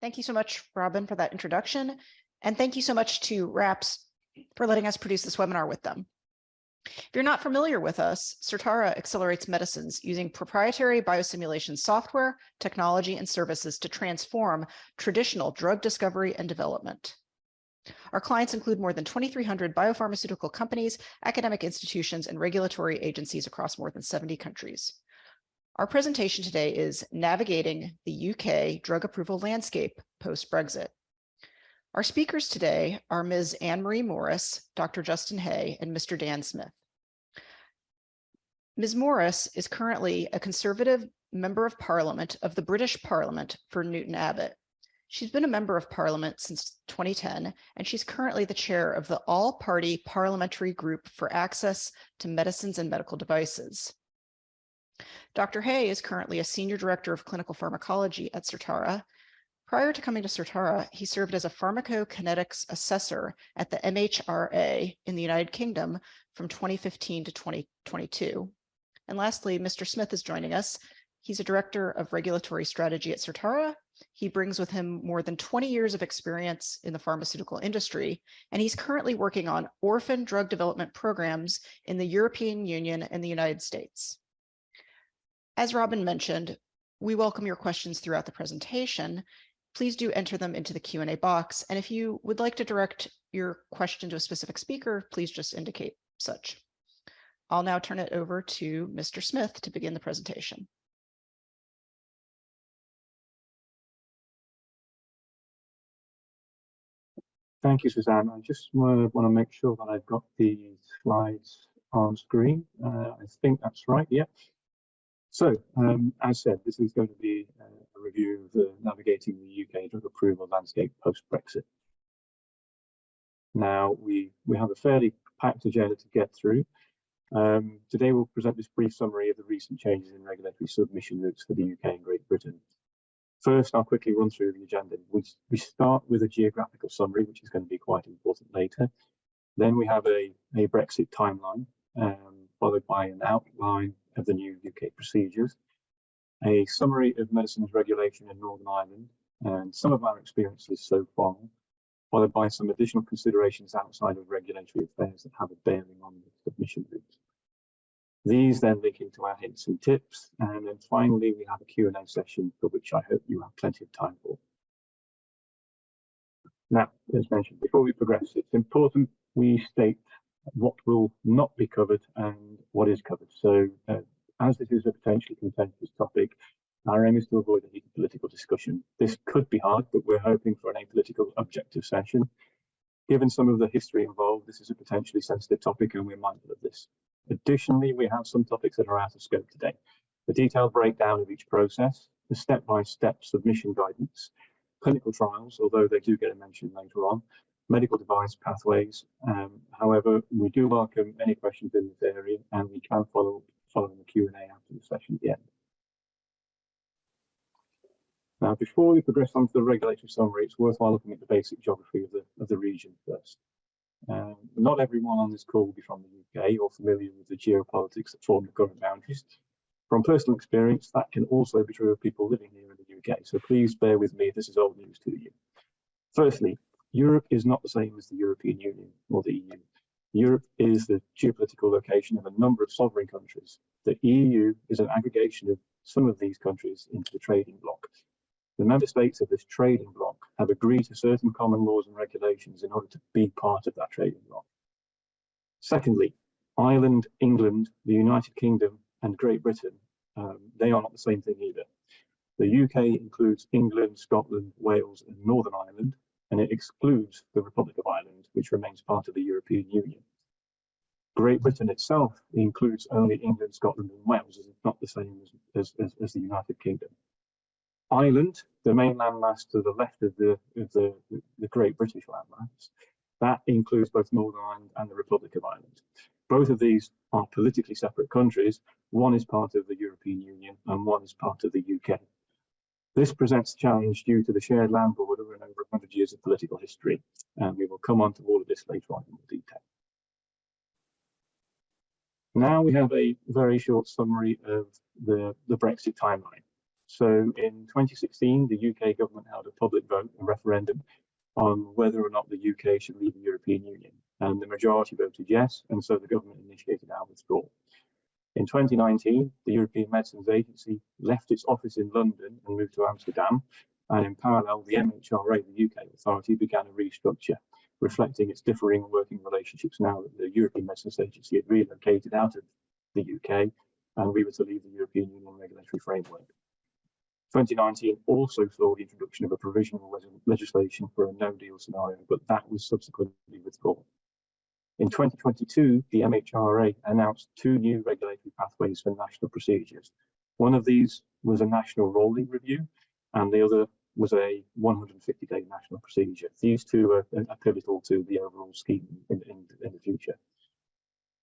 Thank you so much, Robin, for that introduction. And thank you so much to RAPS for letting us produce this webinar with them. If you're not familiar with us, Certara accelerates medicines using proprietary biosimulation software, technology, and services to transform traditional drug discovery and development. Our clients include more than 2,300 biopharmaceutical companies, academic institutions, and regulatory agencies across more than 70 countries. Our presentation today is Navigating the UK Drug Approval Landscape Post-Brexit. Our speakers today are Ms. Anne-Marie Morris, Dr. Justin Hay, and Mr. Dan Smith. Ms. Morris is currently a Conservative Member of Parliament of the British Parliament for Newton Abbot. She's been a Member of Parliament since 2010, and she's currently the chair of the All-Party Parliamentary Group for Access to Medicines and Medical Devices. Dr. Hay is currently a Senior Director of Clinical Pharmacology at Certara. Prior to coming to Certara, he served as a pharmacokinetics assessor at the MHRA in the United Kingdom from 2015 to 2022. And lastly, Mr. Smith is joining us. He's a Director of Regulatory Strategy at Certara. He brings with him more than 20 years of experience in the pharmaceutical industry, and he's currently working on orphan drug development programs in the European Union and the United States. As Robin mentioned, we welcome your questions throughout the presentation. Please do enter them into the Q&A box, and if you would like to direct your question to a specific speaker, please just indicate such. I'll now turn it over to Mr. Smith to begin the presentation. Thank you, Suzanne. I just want to make sure that I've got the slides on screen. I think that's right, yeah. So, as said, this is going to be a review of the Navigating the UK Drug Approval Landscape Post-Brexit. Now, we have a fairly packed agenda to get through. Today, we'll present this brief summary of the recent changes in regulatory submission routes for the UK and Great Britain. First, I'll quickly run through the agenda. We start with a geographical summary, which is going to be quite important later. Then we have a Brexit timeline, followed by an outline of the new UK procedures, a summary of medicines regulation in Northern Ireland, and some of our experiences so far, followed by some additional considerations outside of regulatory affairs that have a bearing on the submission routes. These then link into our hints and tips, and then finally we have a Q&A session for which I hope you have plenty of time for. Now, as mentioned, before we progress, it's important we state what will not be covered and what is covered. So, as this is a potentially contentious topic, our aim is to avoid any political discussion. This could be hard, but we're hoping for an apolitical, objective session. Given some of the history involved, this is a potentially sensitive topic and we're mindful of this. Additionally, we have some topics that are out of scope today. The detailed breakdown of each process, the step-by-step submission guidance, clinical trials, although they do get a mention later on, medical device pathways. However, we do welcome any questions in this area and we can follow the Q&A after the session at the end. Now, before we progress on to the regulatory summary, it's worthwhile looking at the basic geography of the region first. Not everyone on this call will be from the UK or familiar with the geopolitics that form the current boundaries. From personal experience, that can also be true of people living here in the UK, so please bear with me if this is old news to you. Firstly, Europe is not the same as the European Union or the EU. Europe is the geopolitical location of a number of sovereign countries. The EU is an aggregation of some of these countries into the trading bloc. The member states of this trading bloc have agreed to certain common laws and regulations in order to be part of that trading bloc. Secondly, Ireland, England, the United Kingdom, and Great Britain, they are not the same thing either. The UK includes England, Scotland, Wales, and Northern Ireland, and it excludes the Republic of Ireland, which remains part of the European Union. Great Britain itself includes only England, Scotland, and Wales, as it's not the same as the United Kingdom. Ireland, the main landmass to the left of the Great British landmass, that includes both Northern Ireland and the Republic of Ireland. Both of these are politically separate countries. One is part of the European Union and one is part of the UK. This presents a challenge due to the shared land border and over 100 years of political history, and we will come on to all of this later on in more detail. Now we have a very short summary of the Brexit timeline. So in 2016, the UK government held a public vote, a referendum, on whether or not the UK should leave the European Union. And the majority voted yes, and so the government initiated our withdrawal. In 2019, the European Medicines Agency left its office in London and moved to Amsterdam. And in parallel, the MHRA, the UK authority, began a restructure, reflecting its differing working relationships now that the European Medicines Agency had relocated out of the UK and we were to leave the European Union regulatory framework. 2019 also saw the introduction of a provisional legislation for a no-deal scenario, but that was subsequently withdrawn. In 2022, the MHRA announced 2 new regulatory pathways for national procedures. One of these was a national rolling review, and the other was a 150-day national procedure. These two are pivotal to the overall scheme in the future.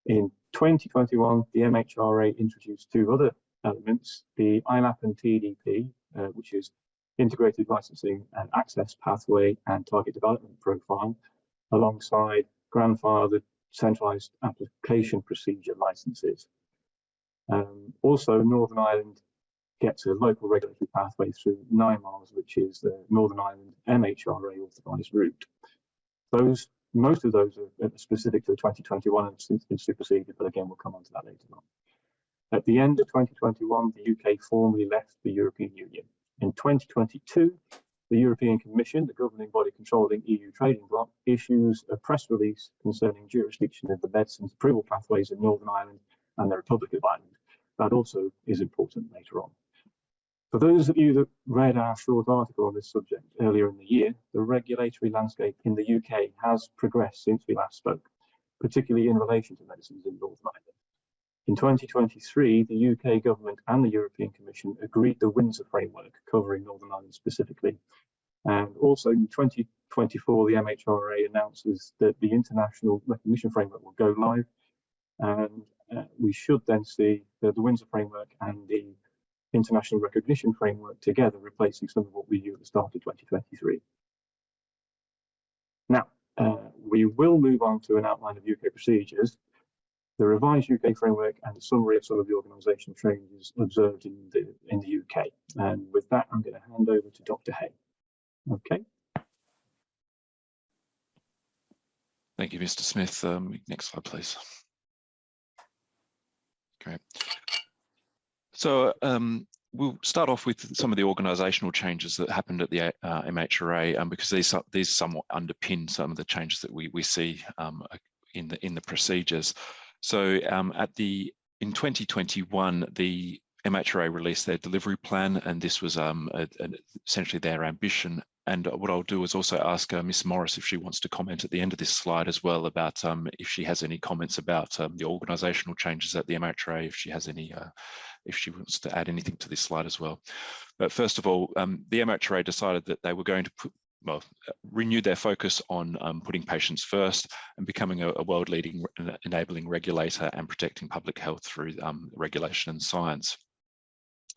In 2021, the MHRA introduced 2 other elements, the ILAP and TDP, which is Integrated Licensing and Access Pathway and Target Development Profile, alongside grandfathered centralised application procedure licenses. Also, Northern Ireland gets a local regulatory pathway through NIMARS, which is the Northern Ireland MHRA authorised route. Most of those are specific to 2021 and since been superseded, but again, we'll come on to that later on. At the end of 2021, the UK formally left the European Union. In 2022, the European Commission, the governing body controlling EU trading bloc, issues a press release concerning jurisdiction of the medicines approval pathways in Northern Ireland and the Republic of Ireland. That also is important later on. For those of you that read our short article on this subject earlier in the year, the regulatory landscape in the UK has progressed since we last spoke, particularly in relation to medicines in Northern Ireland. In 2023, the UK government and the European Commission agreed the Windsor framework, covering Northern Ireland specifically. And also in 2024, the MHRA announces that the international recognition framework will go live. And we should then see the Windsor framework and the international recognition framework together, replacing some of what we knew at the start of 2023. Now, we will move on to an outline of UK procedures, the revised UK framework, and a summary of some of the organisational changes observed in the UK. And with that, I'm going to hand over to Dr. Hay. Okay. Thank you, Mr. Smith. Next slide, please. Great. So we'll start off with some of the organisational changes that happened at the MHRA, because these somewhat underpin some of the changes that we see in the procedures. So in 2021, the MHRA released their delivery plan, and this was essentially their ambition. And what I'll do is also ask Ms. Morris if she wants to comment at the end of this slide as well about if she has any comments about the organisational changes at the MHRA, if she has any, if she wants to add anything to this slide as well. But first of all, the MHRA decided that they were going to renew their focus on putting patients first and becoming a world-leading enabling regulator and protecting public health through regulation and science.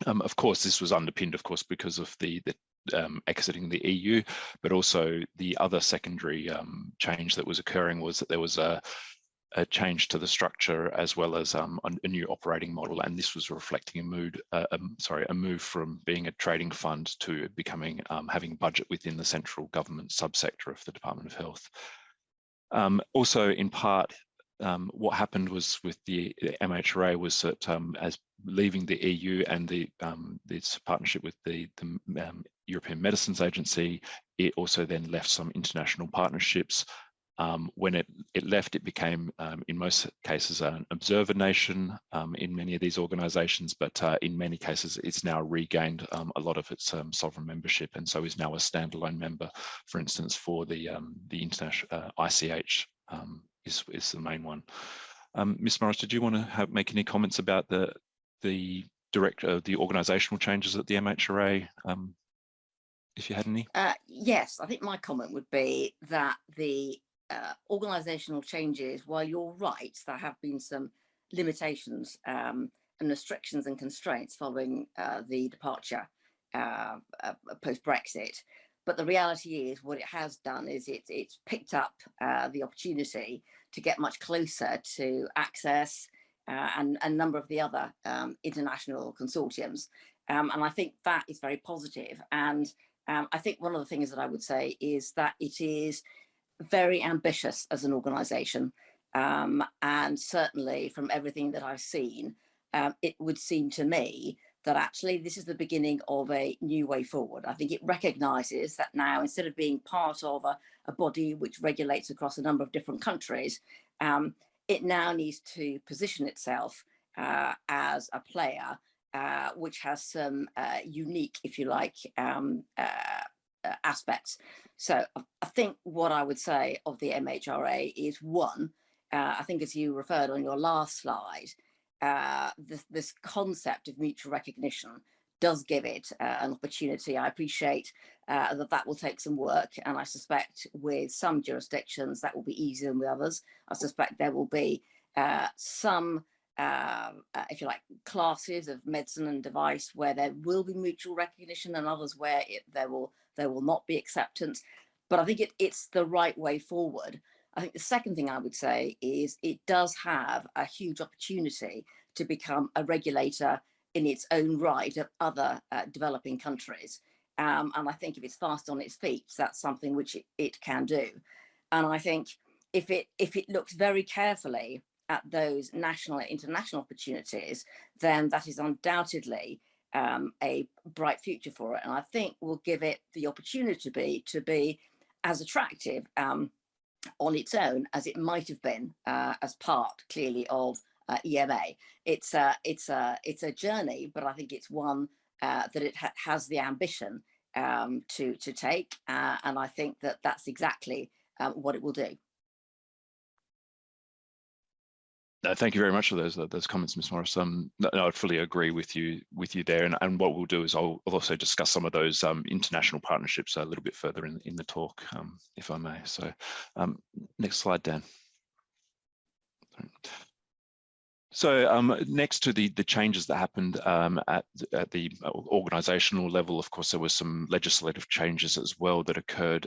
Of course, this was underpinned, of course, because of the exiting the EU, but also the other secondary change that was occurring was that there was a change to the structure as well as a new operating model, and this was reflecting a move from being a trading fund to becoming having budget within the central government subsector of the Department of Health. Also, in part, what happened was with the MHRA was that as leaving the EU and this partnership with the European Medicines Agency, it also then left some international partnerships. When it left, it became, in most cases, an observer nation in many of these organisations, but in many cases, it's now regained a lot of its sovereign membership, and so is now a standalone member. For instance, for the international ICH is the main one. Ms. Morris, did you want to make any comments about the organisational changes at the MHRA? If you had any? Yes, I think my comment would be that the organisational changes, while you're right, there have been some limitations and restrictions and constraints following the departure post-Brexit. But the reality is what it has done is it's picked up the opportunity to get much closer to access and a number of the other international consortiums. And I think that is very positive. And I think one of the things that I would say is that it is very ambitious as an organisation. And certainly from everything that I've seen, it would seem to me that actually this is the beginning of a new way forward. I think it recognises that now, instead of being part of a body which regulates across a number of different countries, it now needs to position itself as a player which has some unique, if you like, aspects. So I think what I would say of the MHRA is, one, I think as you referred on your last slide, this concept of mutual recognition does give it an opportunity. I appreciate that will take some work, and I suspect with some jurisdictions that will be easier than with others. I suspect there will be some if you like, classes of medicine and device where there will be mutual recognition, and others where there will not be acceptance. But I think it's the right way forward. I think the second thing I would say is it does have a huge opportunity to become a regulator in its own right of other developing countries. And I think if it's fast on its feet, that's something which it can do. And I think if it looks very carefully at those national and international opportunities, then that is undoubtedly a bright future for it. And I think will give it the opportunity to be as attractive on its own as it might have been as part, clearly, of EMA. It's a journey, but I think it's one that it has the ambition to take, and I think that that's exactly what it will do. No, thank you very much for those comments, Ms. Morris. No, I fully agree with you there. And what we'll do is I'll also discuss some of those international partnerships a little bit further in the talk, if I may. So next slide, Dan. So next to the changes that happened at the organisational level, of course, there were some legislative changes as well that occurred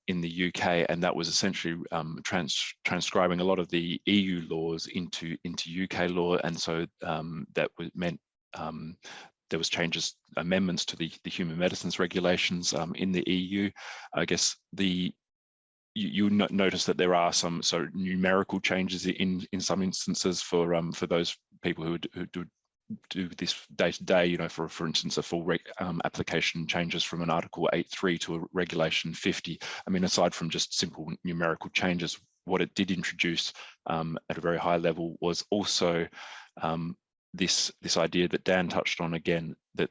in the UK, and that was essentially transcribing a lot of the EU laws into UK law, and so that meant there was amendments to the human medicines regulations in the EU. I guess you notice that there are some sort of numerical changes in some instances for those people who do this day to day. You know, for instance, a full application changes from an Article 8.3 to a Regulation 50. I mean, aside from just simple numerical changes, what it did introduce at a very high level was also this idea that Dan touched on again, that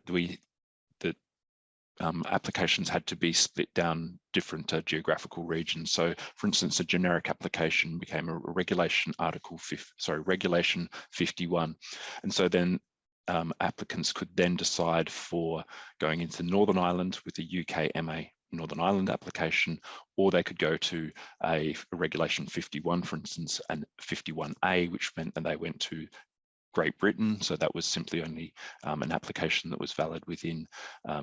applications had to be split down different geographical regions. So, for instance, a generic application became a Regulation 51, and so then applicants could then decide for going into Northern Ireland with a UK MA Northern Ireland application, or they could go to a Regulation 51, for instance, and 51A, which meant that they went to Great Britain, so that was simply only an application that was valid within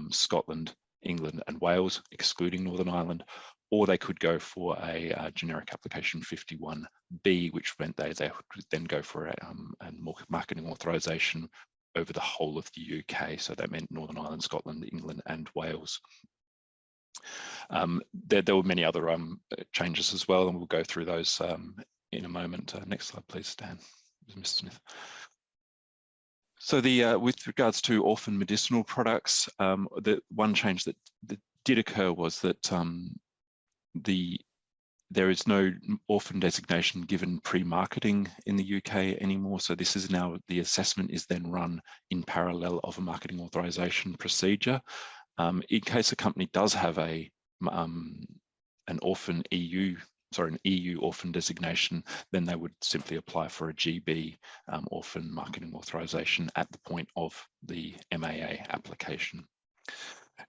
Scotland, England and Wales, excluding Northern Ireland, or they could go for a generic application 51B, which meant they would then go for a marketing authorisation over the whole of the UK, so that meant Northern Ireland, Scotland, England and Wales. There were many other changes as well, and we'll go through those in a moment. Next slide, please, Stan. Mr. Smith. So with regards to orphan medicinal products, the one change that did occur was that there is no orphan designation given pre-marketing in the UK anymore. So this is now, the assessment is then run in parallel of a marketing authorization procedure. In case a company does have an EU orphan designation, then they would simply apply for a GB orphan marketing authorization at the point of the MAA application.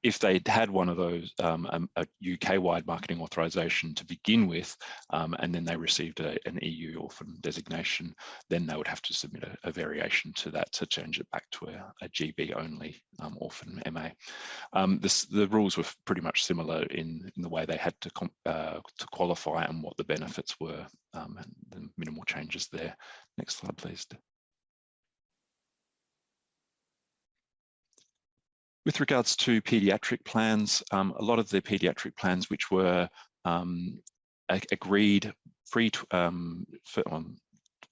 If they had one of those, a UK-wide marketing authorization to begin with, and then they received an EU orphan designation, then they would have to submit a variation to that to change it back to a GB-only orphan MA. The rules were pretty much similar in the way they had to qualify and what the benefits were, and the minimal changes there. Next slide, please. With regards to paediatric plans, a lot of the paediatric plans which were agreed on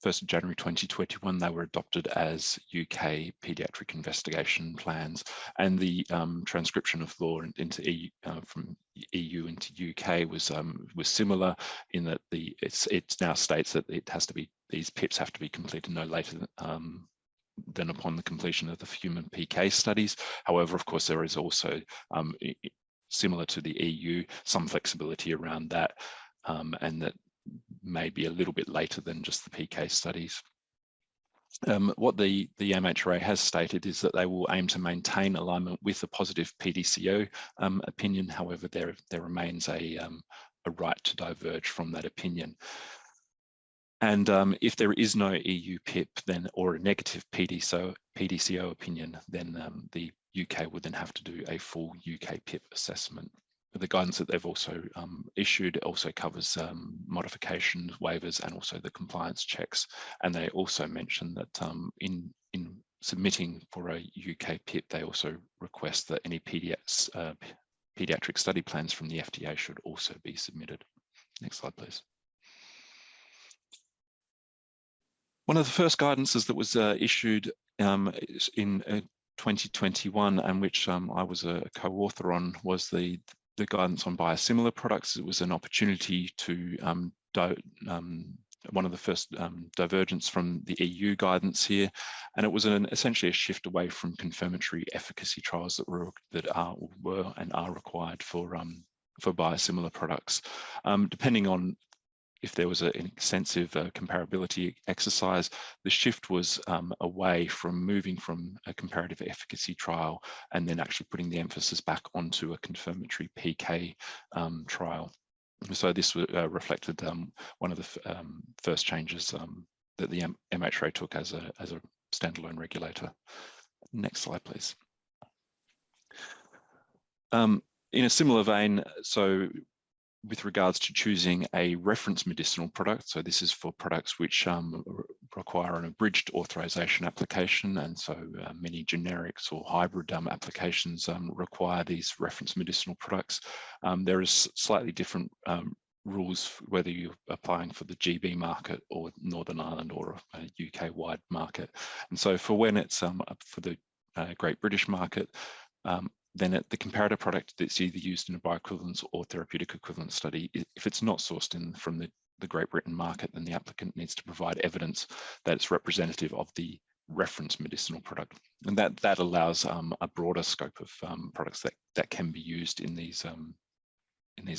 1st of January 2021, they were adopted as UK paediatric investigation plans, and the transcription of law into EU, from EU into UK was similar in that it now states that it has to be, these PIPs have to be completed no later than upon the completion of the human PK studies. However, of course, there is also, similar to the EU, some flexibility around that, and that may be a little bit later than just the PK studies. What the MHRA has stated is that they will aim to maintain alignment with a positive PDCO opinion. However, there remains a right to diverge from that opinion. And if there is no EU PIP then, or a negative PDCO opinion, then the UK would then have to do a full UK PIP assessment. The guidance that they've also issued also covers modifications, waivers, and also the compliance checks. And they also mention that in submitting for a UK PIP, they also request that any pediatric study plans from the FDA should also be submitted. Next slide, please. One of the first guidances that was issued in 2021, and which I was a co-author on, was the guidance on biosimilar products. It was an opportunity to one of the first divergence from the EU guidance here, and it was essentially a shift away from confirmatory efficacy trials that were and are required for biosimilar products. Depending on if there was an extensive comparability exercise, the shift was away from moving from a comparative efficacy trial and then actually putting the emphasis back onto a confirmatory PK trial. So this reflected one of the first changes that the MHRA took as a standalone regulator. Next slide, please. In a similar vein, so with regards to choosing a reference medicinal product, so this is for products which require an abridged authorization application, and so many generics or hybrid applications require these reference medicinal products. There is slightly different rules whether you're applying for the GB market or Northern Ireland or a UK-wide market. And so for when it's for the Great British market, then the comparator product that's either used in a bioequivalence or therapeutic equivalence study, if it's not sourced from the Great Britain market, then the applicant needs to provide evidence that it's representative of the reference medicinal product. And that allows a broader scope of products that can be used in these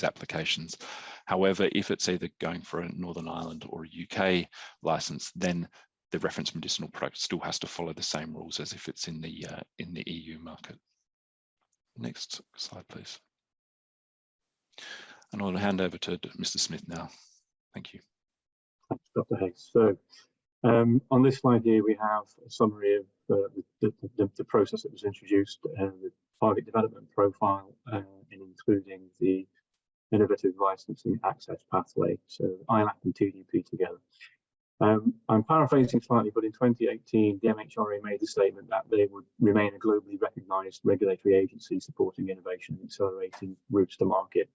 applications. However, if it's either going for a Northern Ireland or a UK license, then the reference medicinal product still has to follow the same rules as if it's in the EU market. Next slide, please. And I'll hand over to Mr. Smith now. Thank you. Thanks, Dr. Hayes. So on this slide here, we have a summary of the process that was introduced, the target development profile, and including the innovative licensing access pathway, so ILAP and TDP together. I'm paraphrasing slightly, but in 2018, the MHRA made the statement that they would remain a globally recognised regulatory agency supporting innovation and accelerating routes to market.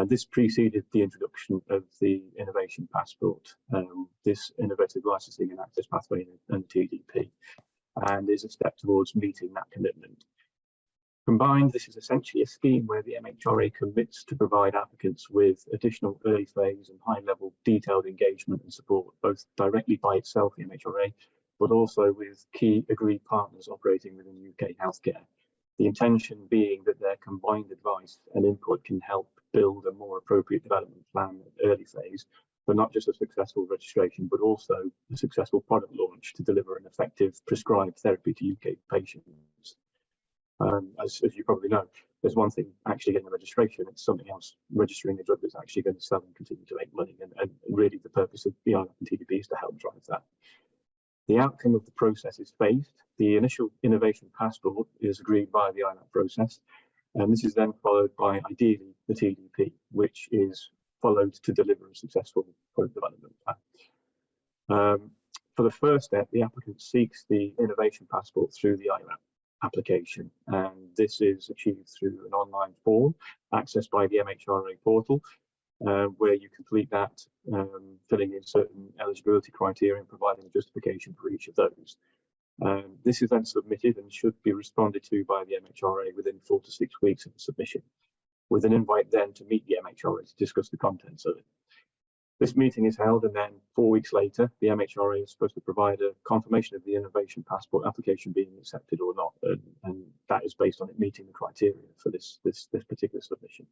This preceded the introduction of the Innovation Passport, this innovative licensing and access pathway and TDP, and is a step towards meeting that commitment. Combined, this is essentially a scheme where the MHRA commits to provide applicants with additional early phase and high-level detailed engagement and support, both directly by itself, the MHRA, but also with key agreed partners operating within UK healthcare. The intention being that their combined advice and input can help build a more appropriate development plan at early phase, for not just a successful registration, but also a successful product launch to deliver an effective prescribed therapy to UK patients. As you probably know, there's one thing actually getting a registration, it's something else registering a drug that's actually going to sell and continue to make money. And really the purpose of the ILAP and TDP is to help drive that. The outcome of the process is phased. The initial innovation passport is agreed via the ILAP process, and this is then followed by ideally the TDP, which is followed to deliver a successful product development plan. For the first step, the applicant seeks the innovation passport through the ILAP. application. And this is achieved through an online form accessed by the MHRA portal, where you complete that, filling in certain eligibility criteria and providing a justification for each of those. This is then submitted and should be responded to by the MHRA within 4 to 6 weeks of the submission, with an invite then to meet the MHRA to discuss the contents of it. This meeting is held, and then 4 weeks later, the MHRA is supposed to provide a confirmation of the innovation passport application being accepted or not, and that is based on it meeting the criteria for this particular submission.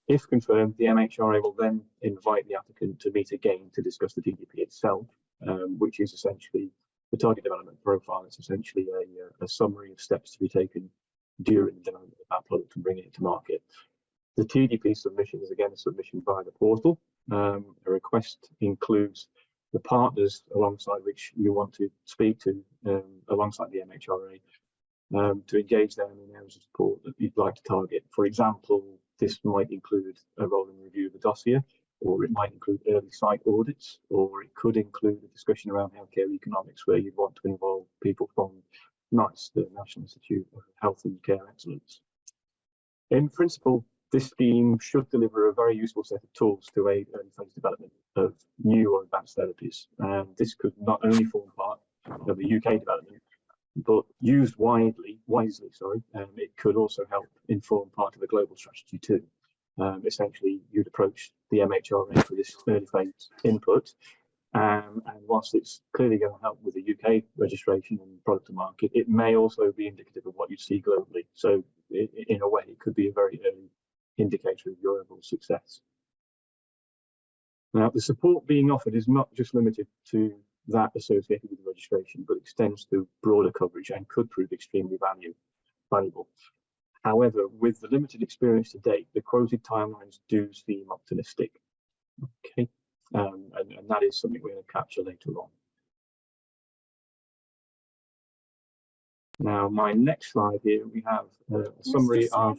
If confirmed, the MHRA will then invite the applicant to meet again to discuss the TDP itself, which is essentially the target development profile. It's essentially a summary of steps to be taken during the development of that product and bringing it to market. The TDP submission is again a submission via the portal. A request includes the partners alongside which you want to speak to, alongside the MHRA, to engage them in areas of support that you'd like to target. For example, this might include a rolling review of the dossier, or it might include early site audits, or it could include a discussion around healthcare economics where you'd want to involve people from NICE, the National Institute of Health and Care Excellence. In principle, this scheme should deliver a very useful set of tools to aid early phase development of new or advanced therapies. And this could not only form part of the UK development, but used wisely, it could also help inform part of the global strategy too. Essentially, you'd approach the MHRA for this early phase input, and whilst it's clearly going to help with the UK registration and product to market, it may also be indicative of what you'd see globally. So in a way, it could be a very early indicator of your overall success. Now, the support being offered is not just limited to that associated with the registration, but extends to broader coverage and could prove extremely valuable. However, with the limited experience to date, the quoted timelines do seem optimistic. Okay, and that is something we're going to capture later on. Now, my next slide here, we have a summary of...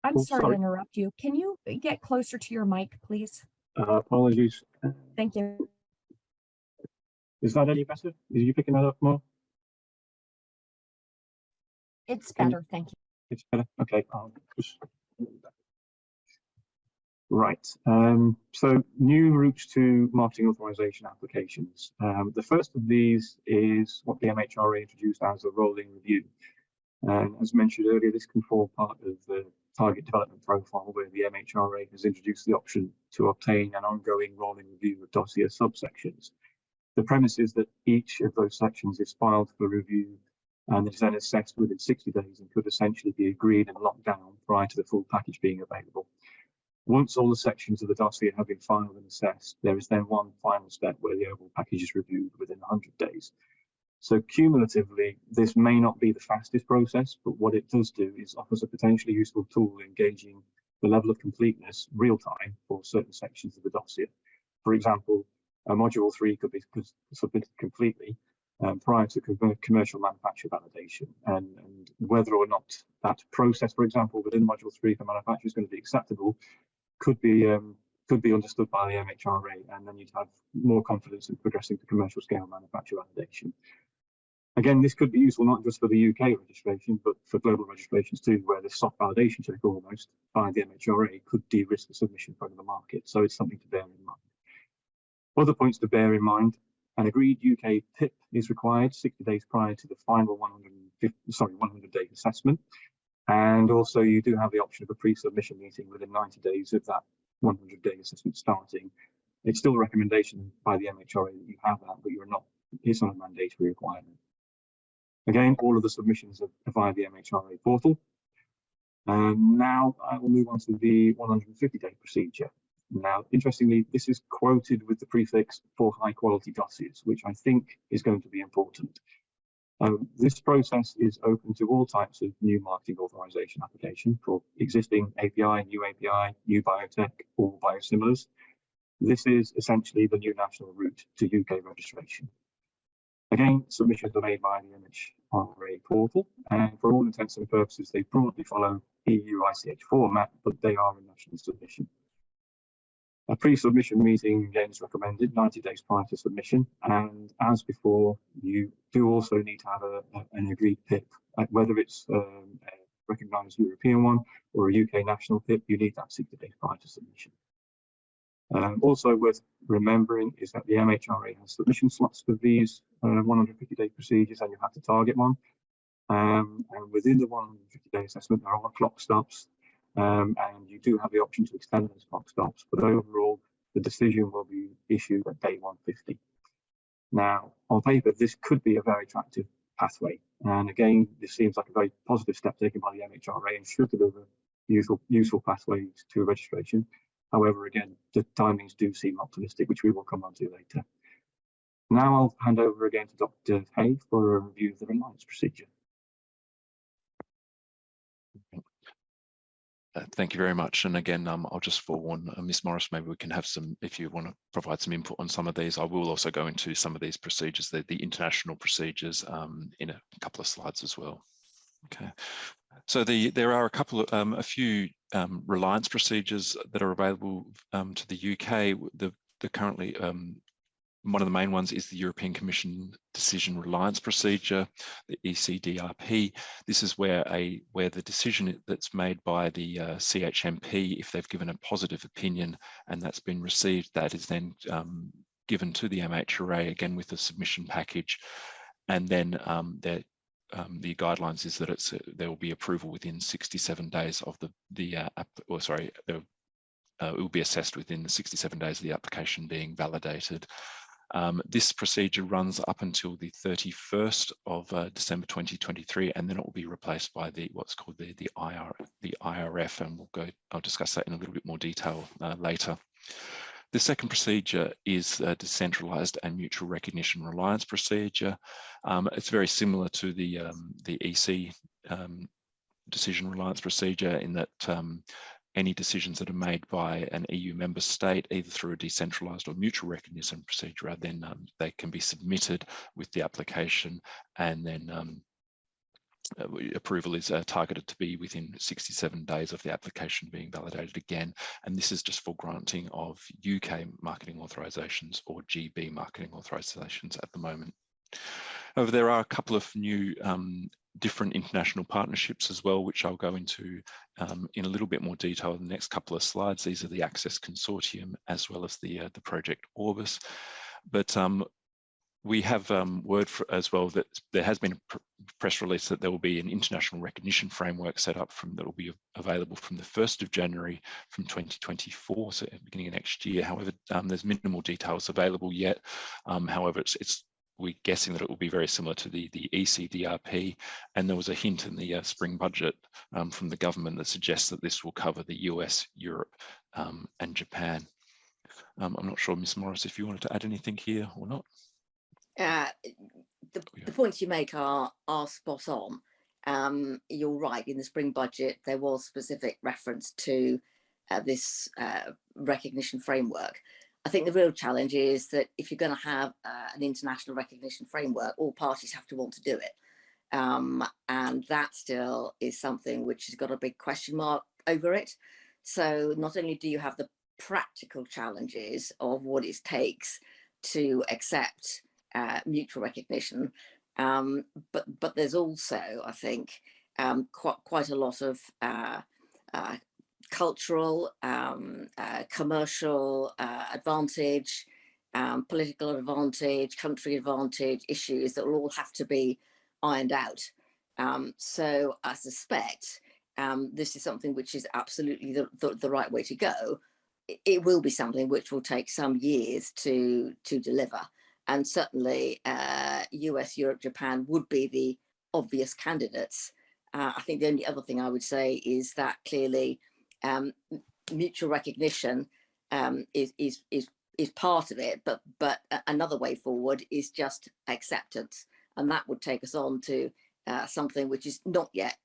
I'm sorry to interrupt you. Can you get closer to your mic, please? Apologies. Thank you. Is that any better? Are you picking that up more? It's better, thank you. It's better. Okay. Right. So new routes to marketing authorization applications. The first of these is what the MHRA introduced as a rolling review. And as mentioned earlier, this can form part of the target development profile, where the MHRA has introduced the option to obtain an ongoing rolling review of dossier subsections. The premise is that each of those sections is filed for review and is then assessed within 60 days and could essentially be agreed and locked down prior to the full package being available. Once all the sections of the dossier have been filed and assessed, there is then one final step where the overall package is reviewed within 100 days. So cumulatively, this may not be the fastest process, but what it does do is offers a potentially useful tool engaging the level of completeness real time for certain sections of the dossier. For example, Module 3 could be submitted completely prior to commercial manufacture validation, and whether or not that process, for example, within Module 3 for manufacture is going to be acceptable could be understood by the MHRA, and then you'd have more confidence in progressing to commercial scale manufacture validation. Again, this could be useful not just for the UK registration, but for global registrations too, where the soft validation check almost by the MHRA could de-risk the submission front of the market. So it's something to bear in mind. Other points to bear in mind: an agreed UK PIP is required 60 days prior to the final 100-day assessment. And also you do have the option of a pre-submission meeting within 90 days of that 100-day assessment starting. It's still a recommendation by the MHRA that you have that, but it's not a mandatory requirement. Again, all of the submissions are via the MHRA portal. And now I will move on to the 150-day procedure. Now, interestingly, this is quoted with the prefix for high quality dossiers, which I think is going to be important. This process is open to all types of new marketing authorization application for existing API, new biotech, or biosimilars. This is essentially the new national route to UK registration. Again, submissions are made by the MHRA portal, and for all intents and purposes, they broadly follow EU ICH format, but they are a national submission. A pre-submission meeting again is recommended 90 days prior to submission, and as before, you do also need to have an agreed PIP, whether it's a recognised European one or a UK national PIP. You need that 60 days prior to submission. Also worth remembering is that the MHRA has submission slots for these 150-day procedures, and you have to target one. And within the 150-day assessment, there are clock stops. And you do have the option to extend those clock stops, but overall the decision will be issued at day 150. Now, on paper, this could be a very attractive pathway, and again, this seems like a very positive step taken by the MHRA and should deliver useful pathways to registration. However, again, the timings do seem optimistic, which we will come on to later. Now I'll hand over again to Dr. Hay for a review of the reliance procedure. Thank you very much. And again, I'll just forewarn Ms. Morris, maybe we can have some, if you want to provide some input on some of these. I will also go into some of these procedures, the international procedures, in a couple of slides as well. Okay. So there are a few reliance procedures that are available to the UK. The currently one of the main ones is the European Commission Decision Reliance Procedure, the ECDRP. This is where the decision that's made by the CHMP, if they've given a positive opinion and that's been received, that is then given to the MHRA again with a submission package, and then the guidelines is that there will be approval within 67 days of it will be assessed within the 67 days of the application being validated. This procedure runs up until the 31st of December 2023, and then it will be replaced by what's called the IRF, and I'll discuss that in a little bit more detail later. The second procedure is a decentralized and mutual recognition reliance procedure. It's very similar to the EC decision reliance procedure in that any decisions that are made by an EU member state, either through a decentralized or mutual recognition procedure, are then they can be submitted with the application, and then approval is targeted to be within 67 days of the application being validated again. And this is just for granting of UK marketing authorizations or GB marketing authorizations at the moment. However, there are a couple of new different international partnerships as well, which I'll go into in a little bit more detail in the next couple of slides. These are the Access Consortium as well as the Project Orbis. But we have word as well that there has been a press release that there will be an international recognition framework set up that will be available from the 1st of January from 2024, so beginning of next year. However, there's minimal details available yet. However, we're guessing that it will be very similar to the ECDRP, and there was a hint in the spring budget from the government that suggests that this will cover the US, Europe, and Japan. I'm not sure, Ms. Morris, if you wanted to add anything here or not. The points you make are spot on. You're right, in the spring budget there was specific reference to this recognition framework. I think the real challenge is that if you're going to have an international recognition framework, all parties have to want to do it. And that still is something which has got a big question mark over it. So not only do you have the practical challenges of what it takes to accept mutual recognition, but there's also, I think, quite a lot of cultural, commercial advantage, political advantage, country advantage issues that will all have to be ironed out. So I suspect this is something which is absolutely the right way to go. It will be something which will take some years to deliver. And certainly US, Europe, Japan would be the obvious candidates. I think the only other thing I would say is that clearly mutual recognition is part of it, but another way forward is just acceptance, and that would take us on to something which is not yet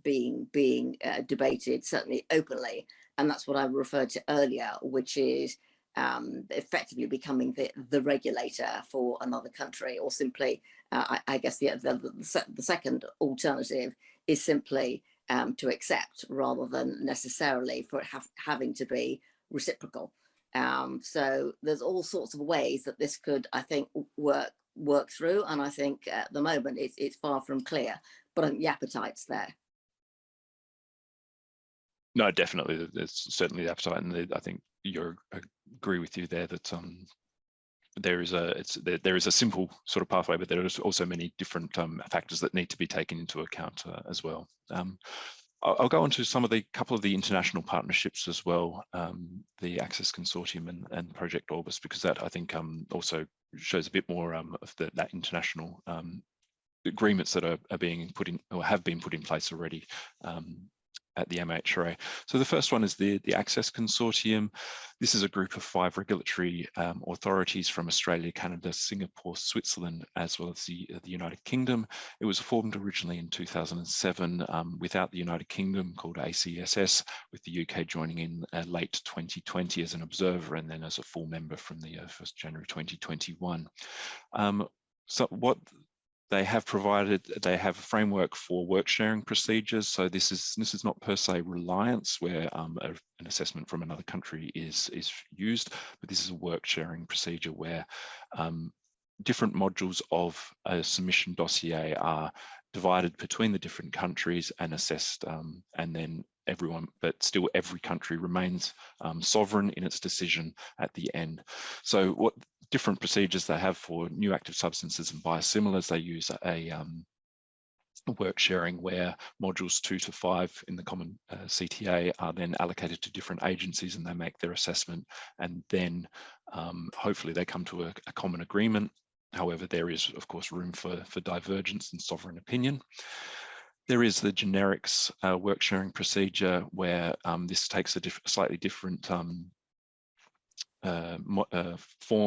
being debated, certainly openly, and that's what I referred to earlier, which is effectively becoming the regulator for another country, or simply, I guess the second alternative is simply to accept rather than necessarily for it having to be reciprocal. So there's all sorts of ways that this could, I think, work through, and I think at the moment it's far from clear, but I think the appetite's there. No, definitely, there's certainly the appetite, and I think I agree with you there that there is a simple sort of pathway, but there is also many different factors that need to be taken into account as well. I'll go on to couple of the international partnerships as well, the Access Consortium and Project Orbis, because that I think also shows a bit more of that international agreements that are being put in or have been put in place already at the MHRA. So the first one is the Access Consortium. This is a group of 5 regulatory authorities from Australia, Canada, Singapore, Switzerland, as well as the United Kingdom. It was formed originally in 2007 without the United Kingdom, called ACSS, with the UK joining in late 2020 as an observer and then as a full member from the 1st January 2021. So what they have provided, they have a framework for work sharing procedures. So this is not per se reliance, where an assessment from another country is used, but this is a work sharing procedure where different modules of a submission dossier are divided between the different countries and assessed, and then but still every country remains sovereign in its decision at the end. So what different procedures they have for new active substances and biosimilars, they use a work sharing where modules 2 to 5 in the common CTA are then allocated to different agencies and they make their assessment, and then hopefully they come to a common agreement. However, there is of course room for divergence and sovereign opinion. There is the generics work sharing procedure where this takes a slightly different form,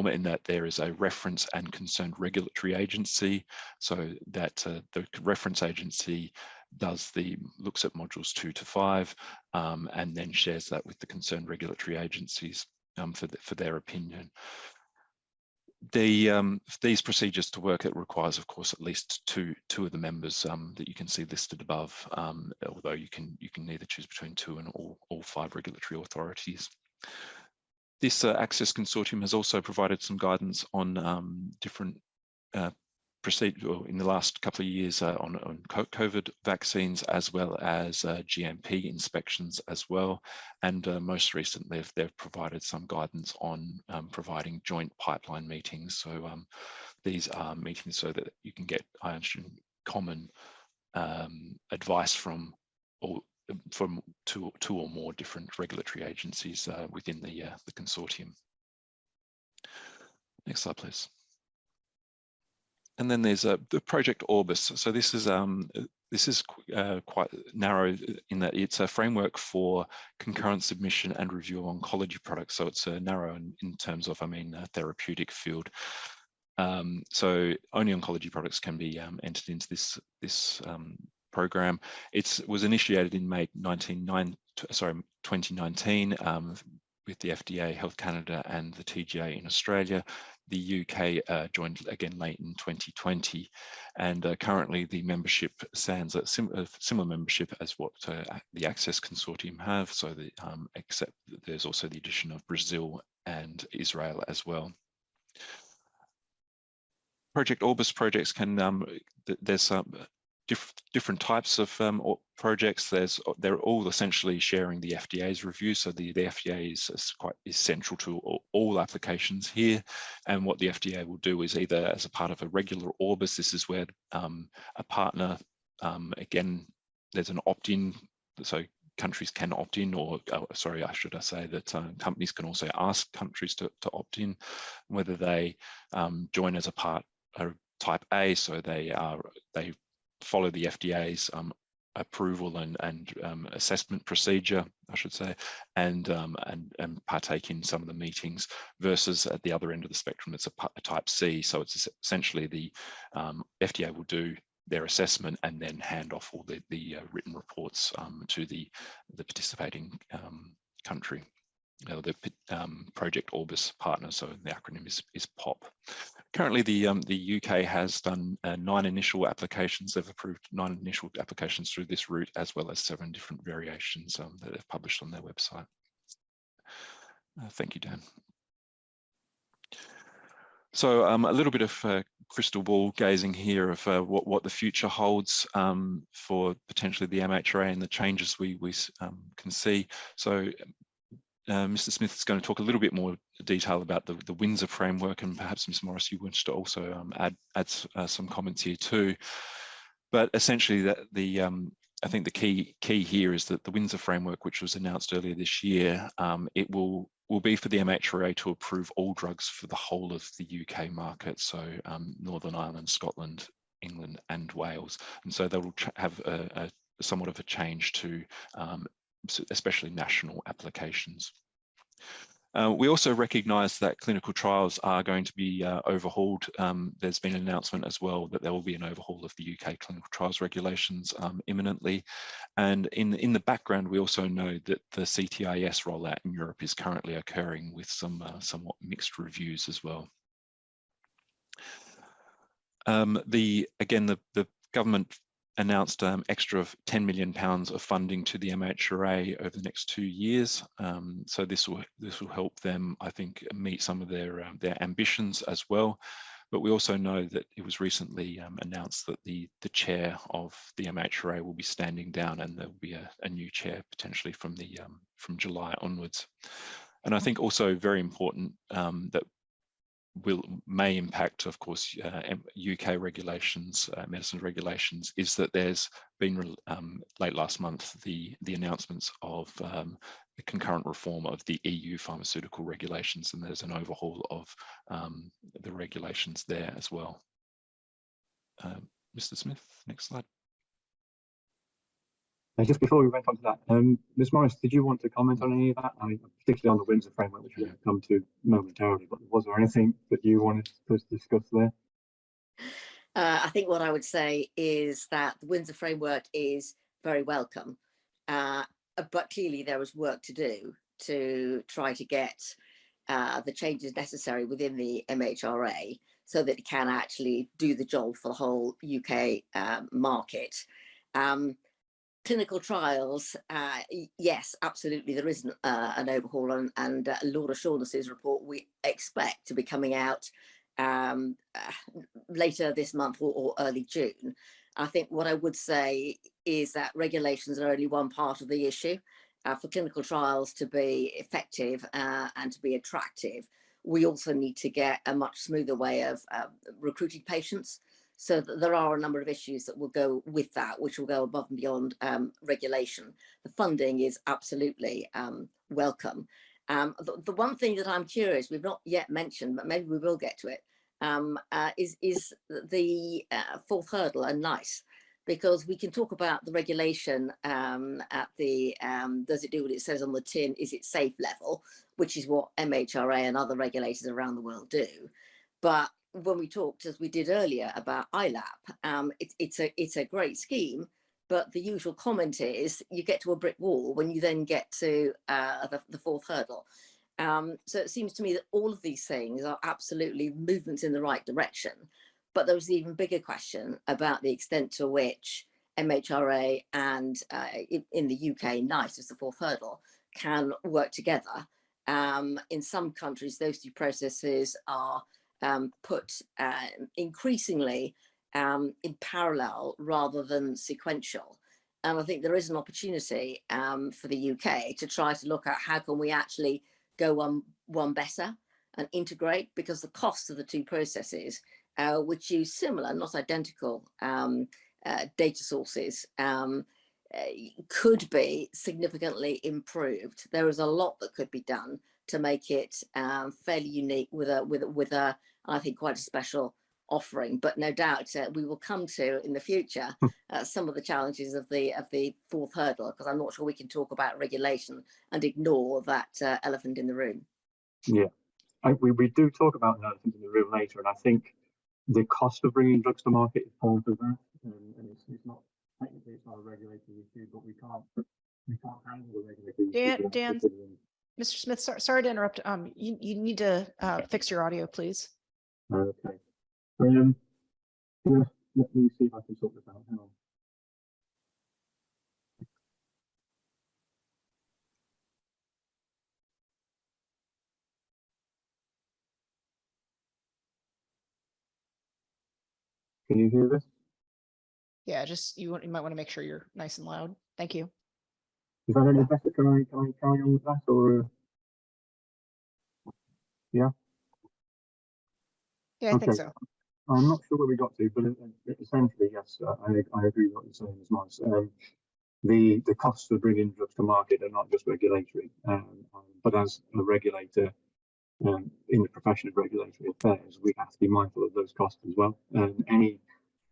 in that there is a reference and concerned regulatory agency, so that the reference agency looks at modules 2 to 5 and then shares that with the concerned regulatory agencies for their opinion. These procedures to work, it requires of course at least two of the members that you can see listed above, although you can either choose between 2 and all 5 regulatory authorities. This Access Consortium has also provided some guidance on different procedure in the last couple of years on COVID vaccines, as well as GMP inspections as well. And most recently, they've provided some guidance on providing joint pipeline meetings. So these are meetings so that you can get common advice from two or more different regulatory agencies within the consortium. Next slide, please. And then there's the Project Orbis. So this is quite narrow in that it's a framework for concurrent submission and review of oncology products. So it's narrow in terms of, therapeutic field. So only oncology products can be entered into this program. It was initiated in May 2019 with the FDA, Health Canada, and the TGA in Australia. The UK joined again late in 2020, and currently the membership stands at similar membership as what the Access Consortium have. So except there's also the addition of Brazil and Israel as well. Project Orbis projects there's different types of projects. They're all essentially sharing the FDA's review. So the FDA is quite essential to all applications here. And what the FDA will do is either as a part of a regular Orbis, this is where a partner, again, there's an opt-in, so countries can opt in, or sorry, should I say that companies can also ask countries to opt in, whether they join as a part type A, so they follow the FDA's approval and assessment procedure, I should say, and partake in some of the meetings, versus at the other end of the spectrum, it's a type C. So it's essentially the FDA will do their assessment and then hand off all the written reports to the participating country. The Project Orbis partner, so the acronym is POP. Currently, the UK has done 9 initial applications. They've approved 9 initial applications through this route, as well as 7 different variations that they've published on their website. Thank you, Dan. So a little bit of crystal ball gazing here of what the future holds for potentially the MHRA and the changes we can see. So Mr. Smith is going to talk a little bit more detail about the Windsor framework, and perhaps Ms. Morris, you want to also add some comments here too. But essentially, I think the key here is that the Windsor framework, which was announced earlier this year, it will be for the MHRA to approve all drugs for the whole of the UK market, so Northern Ireland, Scotland, England, and Wales, and so they will have a somewhat of a change to especially national applications. We also recognise that clinical trials are going to be overhauled. There's been an announcement as well that there will be an overhaul of the UK clinical trials regulations imminently. And in the background, we also know that the CTIS rollout in Europe is currently occurring with some somewhat mixed reviews as well. Again, the government announced extra of £10 million of funding to the MHRA over the next 2 years. So this will help them, I think, meet some of their ambitions as well. But we also know that it was recently announced that the chair of the MHRA will be standing down, and there will be a new chair potentially from July onwards. And I think also very important that may impact, of course, UK regulations, medicines regulations, is that there's been late last month the announcements of the concurrent reform of the EU pharmaceutical regulations, and there's an overhaul of the regulations there as well. Mr. Smith, next slide. Just before we went on to that, Ms. Morris, did you want to comment on any of that? I mean, particularly on the Windsor framework, which we'll come to momentarily, but was there anything that you wanted to discuss there? I think what I would say is that the Windsor framework is very welcome, but clearly there is work to do to try to get the changes necessary within the MHRA so that it can actually do the job for the whole UK market. Clinical trials, yes, absolutely, there is an overhaul, and Lord O'Shaughnessy's report we expect to be coming out later this month or early June. I think what I would say is that regulations are only one part of the issue. For clinical trials to be effective and to be attractive, we also need to get a much smoother way of recruiting patients. So there are a number of issues that will go with that, which will go above and beyond regulation. The funding is absolutely welcome. The one thing that I'm curious, we've not yet mentioned, but maybe we will get to it, is the fourth hurdle, and NICE, because we can talk about the regulation at the does it do what it says on the tin, is it safe level, which is what MHRA and other regulators around the world do. But when we talked, as we did earlier, about ILAP, it's a great scheme, but the usual comment is you get to a brick wall when you then get to the fourth hurdle. So it seems to me that all of these things are absolutely movements in the right direction, but there was an even bigger question about the extent to which MHRA and in the UK, NICE is the fourth hurdle, can work together. In some countries, those two processes are put increasingly in parallel rather than sequential. And I think there is an opportunity for the UK to try to look at how can we actually go one better and integrate, because the cost of the two processes, which use similar, not identical data sources, could be significantly improved. There is a lot that could be done to make it fairly unique with a I think quite a special offering, but no doubt we will come to in the future some of the challenges of the fourth hurdle, because I'm not sure we can talk about regulation and ignore that elephant in the room. Yeah, we do talk about an elephant in the room later, and I think the cost of bringing drugs to market is part of that, and it's not technically it's not a regulatory issue, but we can't handle the regulatory issue. Dan, Mr. Smith, sorry to interrupt. You need to fix your audio, please. Okay. Let me see if I can sort this out. Hang on. Can you hear this? Yeah, just you might want to make sure you're nice and loud. Thank you. Is that any better? Can I carry on with that, or yeah? Yeah, I think so. I'm not sure where we got to, but essentially, yes, I agree with what you're saying, is nice. The costs of bringing drugs to market are not just regulatory, but as a regulator in the profession of regulatory affairs, we have to be mindful of those costs as well. And any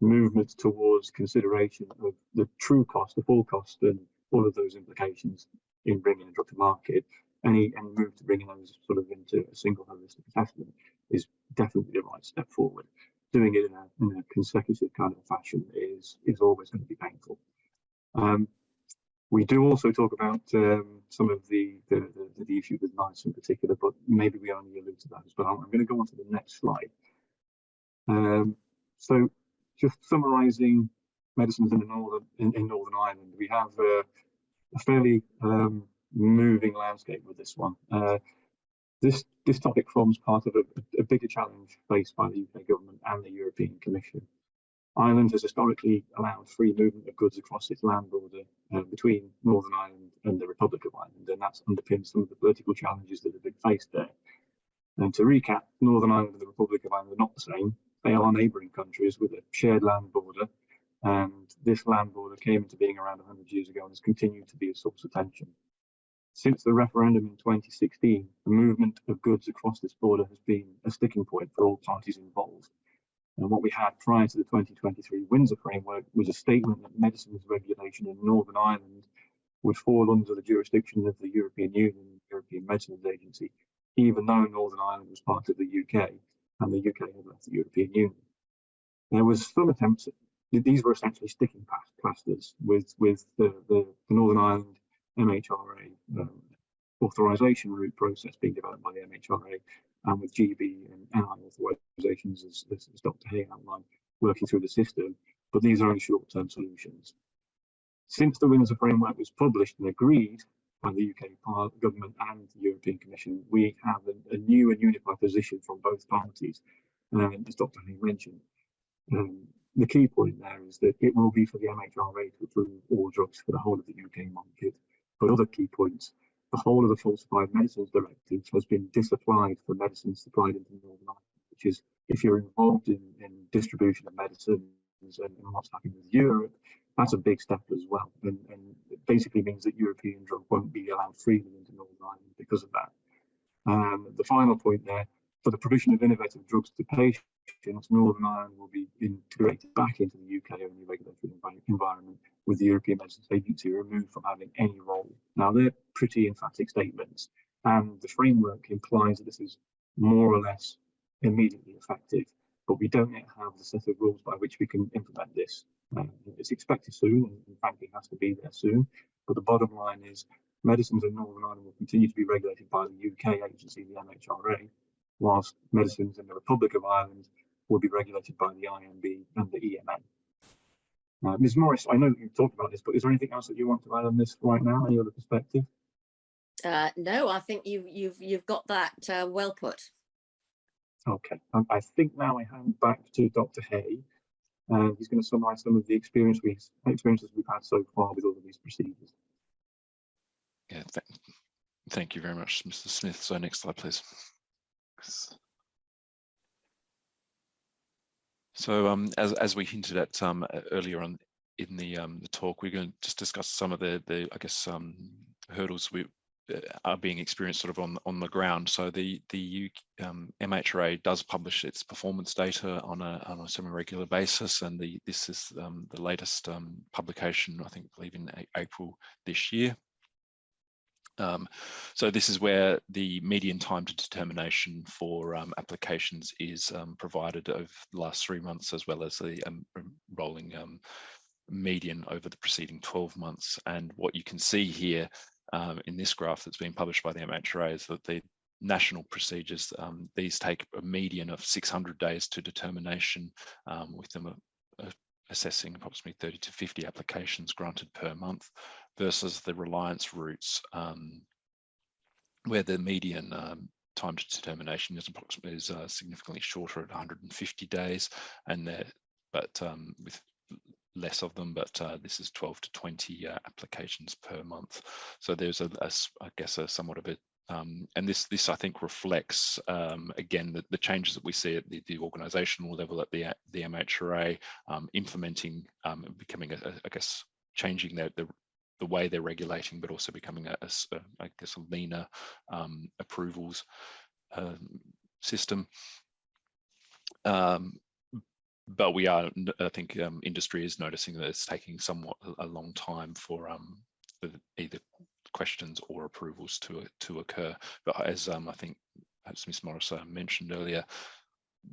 movement towards consideration of the true cost, the full cost, and all of those implications in bringing a drug to market, any move to bringing those sort of into a single holistic assessment is definitely the right step forward. Doing it in a consecutive kind of fashion is always going to be painful. We do also talk about some of the issues with NICE in particular, but maybe we only allude to that as well. I'm going to go on to the next slide. So just summarising medicines in Northern Ireland, we have a fairly moving landscape with this one. This topic forms part of a bigger challenge faced by the UK government and the European Commission. Ireland has historically allowed free movement of goods across its land border between Northern Ireland and the Republic of Ireland, and that's underpinned some of the political challenges that have been faced there. And to recap, Northern Ireland and the Republic of Ireland are not the same. They are neighbouring countries with a shared land border, and this land border came into being around 100 years ago and has continued to be a source of tension. Since the referendum in 2016, the movement of goods across this border has been a sticking point for all parties involved. And what we had prior to the 2023 Windsor Framework was a statement that medicines regulation in Northern Ireland would fall under the jurisdiction of the European Union and the European Medicines Agency, even though Northern Ireland was part of the UK and the UK had left the European Union. There was some attempts, these were essentially sticking plasters with the Northern Ireland MHRA authorisation route process being developed by the MHRA, and with GB and NI authorisations, as Dr. Hay outlined, working through the system, but these are only short-term solutions. Since the Windsor Framework was published and agreed by the UK government and the European Commission, we have a new and unified position from both parties, as Dr. Hay mentioned. The key point there is that it will be for the MHRA to approve all drugs for the whole of the UK market, but other key points, the whole of the Falsified Medicines Directive has been disapplied for medicines supplied into Northern Ireland, which is, if you're involved in distribution of medicines and what's happening with Europe, that's a big step as well. And it basically means that European drug won't be allowed freely into Northern Ireland because of that. The final point there, for the provision of innovative drugs to patients, Northern Ireland will be integrated back into the UK only regulatory environment, with the European Medicines Agency removed from having any role. Now, they're pretty emphatic statements, and the framework implies that this is more or less immediately effective, but we don't yet have the set of rules by which we can implement this. It's expected soon, and frankly has to be there soon, but the bottom line is medicines in Northern Ireland will continue to be regulated by the UK agency, the MHRA, whilst medicines in the Republic of Ireland will be regulated by the IMB and the EMA. Ms. Morris, I know you've talked about this, but is there anything else that you want to add on this right now? Any other perspective? No, I think you've got that well put. Okay, I think now I hand back to Dr. Hay, and he's going to summarise some of the experiences we've had so far with all of these procedures. Yeah, thank you very much, Mr. Smith. So next slide, please. So as we hinted at earlier on in the talk, we're going to just discuss some of the I guess hurdles we are being experienced sort of on the ground. So the MHRA does publish its performance data on a semi-regular basis, and this is the latest publication, I believe in April this year. So this is where the median time to determination for applications is provided over the last 3 months, as well as the rolling median over the preceding 12 months. And what you can see here in this graph that's been published by the MHRA is that the national procedures, these take a median of 600 days to determination, with them assessing approximately 30 to 50 applications granted per month, versus the reliance routes, where the median time to determination is significantly shorter at 150 days, and but with less of them, but this is 12 to 20 applications per month. So there's I guess a somewhat of a and this I think reflects again the changes that we see at the organisational level at the MHRA, implementing becoming I guess changing the way they're regulating, but also becoming I guess a leaner approvals system. But we are, I think, industry is noticing that it's taking somewhat a long time for either questions or approvals to occur. But as I think, as Ms. Morris mentioned earlier,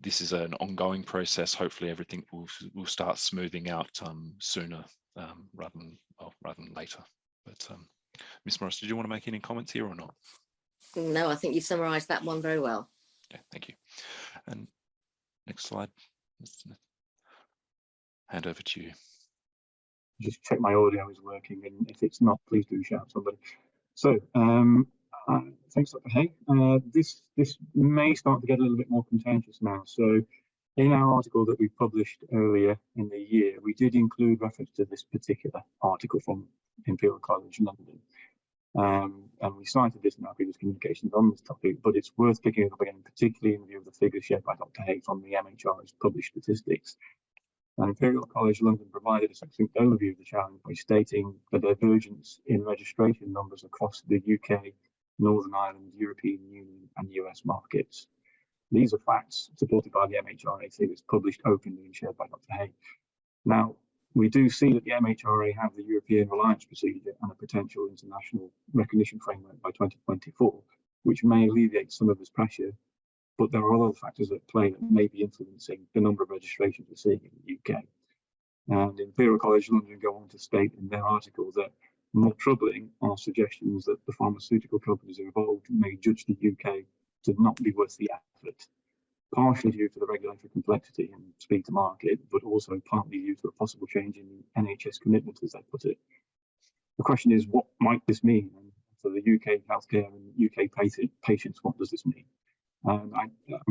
this is an ongoing process. Hopefully, everything will start smoothing out sooner rather than later. But Ms. Morris, did you want to make any comments here or not? No, I think you've summarised that one very well. Okay, thank you. And next slide. Hand over to you. Just check my audio is working, and if it's not, please do shout somebody. So thanks, Dr. Hay. This may start to get a little bit more contentious now. So in our article that we published earlier in the year, we did include reference to this particular article from Imperial College London. And we cited this in our previous communications on this topic, but it's worth picking it up again, particularly in view of the figures shared by Dr. Hay from the MHRA's published statistics. And Imperial College London provided a succinct overview of the challenge by stating the divergence in registration numbers across the UK, Northern Ireland, European Union and US markets. These are facts supported by the MHRA figures published openly and shared by Dr. Hay. Now, we do see that the MHRA have the European Reliance Procedure and a potential international recognition framework by 2024, which may alleviate some of this pressure, but there are other factors at play that may be influencing the number of registrations we're seeing in the UK. And Imperial College London go on to state in their article that more troubling are suggestions that the pharmaceutical companies involved may judge the UK to not be worth the effort, partially due to the regulatory complexity and speed to market, but also partly due to a possible change in the NHS commitment, as they put it. The question is, what might this mean for the UK healthcare and UK patients? What does this mean? I'm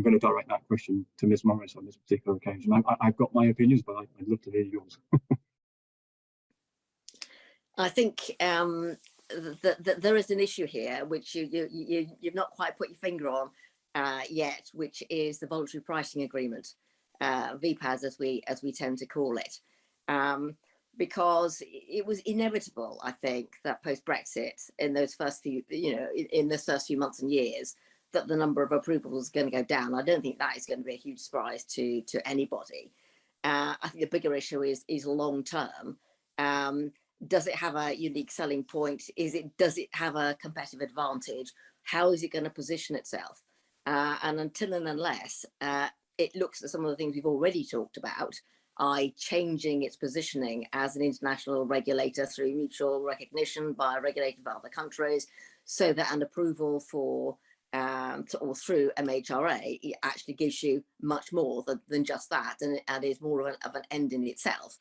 going to direct that question to Ms. Morris on this particular occasion. I've got my opinions, but I'd love to hear yours. I think that there is an issue here which you've not quite put your finger on yet, which is the voluntary pricing agreement, VPAS as we tend to call it, because it was inevitable, I think, that post-Brexit in those first few, in the first few months and years, that the number of approvals is going to go down. I don't think that is going to be a huge surprise to anybody. I think the bigger issue is long term. Does it have a unique selling point? Does it have a competitive advantage? How is it going to position itself? And until and unless it looks at some of the things we've already talked about, changing its positioning as an international regulator through mutual recognition by regulated by other countries, so that an approval for or through MHRA, it actually gives you much more than just that, and is more of an end in itself.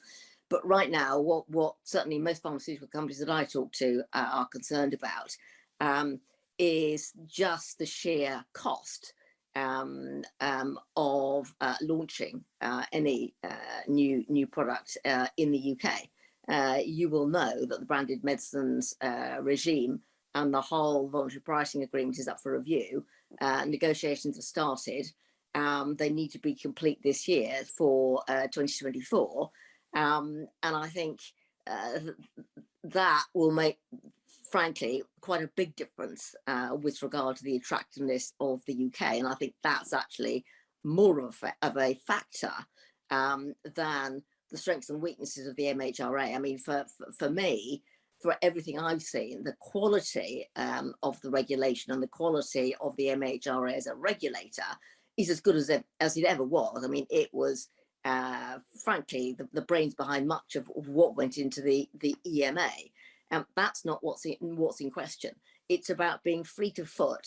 But right now, what certainly most pharmaceutical companies that I talk to are concerned about is just the sheer cost of launching any new product in the UK. You will know that the branded medicines regime and the whole voluntary pricing agreement is up for review. Negotiations have started. They need to be complete this year for 2024. And I think that will make, frankly, quite a big difference with regard to the attractiveness of the UK. And I think that's actually more of a factor than the strengths and weaknesses of the MHRA. I mean, for me, for everything I've seen, the quality of the regulation and the quality of the MHRA as a regulator is as good as it ever was. I mean, it was, frankly, the brains behind much of what went into the EMA. That's not what's in question. It's about being fleet of foot